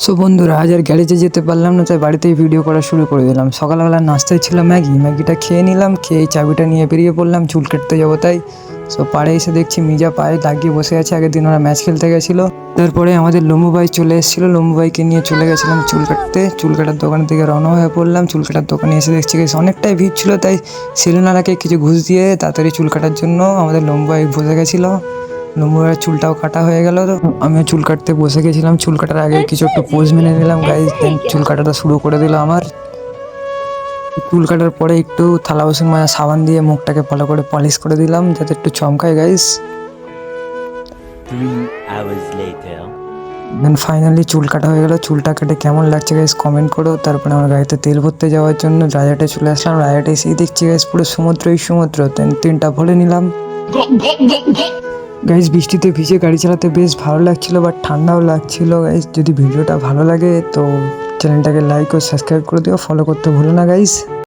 So বন্ধুরা, আজ আর গ্যারেজে যেতে পারলাম না, তাই বাড়িতেই ভিডিও করা শুরু করে দিলাম। সকালবেলা নাস্তায় ছিল ম্যাগিটা খেয়ে নিলাম, খেয়ে চাবিটা নিয়ে বেরিয়ে পড়লাম চুল কাটতে যাবো তাই। সো পাড়ে এসে দেখছি মিজা পায়ে লাগিয়ে বসে আছে, আগের দিন ওরা ম্যাচ খেলতে গেছিলো। তারপরে আমাদের লম্বু ভাই চলে এসেছিলো, লম্বু ভাইকে নিয়ে চলে গেছিলাম চুল কাটতে। চুল কাটার দোকান থেকে রওনা হয়ে পড়লাম। চুল কাটার দোকানে এসে দেখছি অনেকটাই ভিড় ছিল, তাই সেলুনারাকে কিছু ঘুষ দিয়ে তাড়াতাড়ি চুল কাটার জন্য আমাদের লম্বু ভাই বসে গেছিলো। লম্বুর চুলটাও কাটা হয়ে গেল, তো আমিও চুল কাটতে বসে গেছিলাম। চুল কাটার আগে কিছু একটু পোজ মেনে নিলাম গাইজ, দেন চুল কাটাটা শুরু করে দিল আমার। চুল কাটার পরে একটু থালা বাসন মাজা সাবান দিয়ে মুখটাকে ভালো করে পলিশ করে দিলাম যাতে একটু চমকায় guys. 3 hours later. Then finally চুল কাটা হয়ে গেল। চুলটা কেটে কেমন লাগছে গাইজ কমেন্ট করো। তারপরে আমার গাড়িতে তেল ভরতে যাওয়ার জন্য রাজাটে চলে আসলাম। রাজাটে এসেই দেখছি গাইজ পুরো সমুদ্রই সমুদ্র, দেন 3টা ভরে নিলাম। গাইজ বৃষ্টিতে ভিজে গাড়ি চালাতে বেশ ভালো লাগছিল, বাট ঠান্ডাও লাগছিল। গাইজ যদি ভিডিওটা ভালো লাগে তো চ্যানেলটাকে লাইক ও সাবস্ক্রাইব করে দিও, ফলো করতে ভুলো না গাইজ।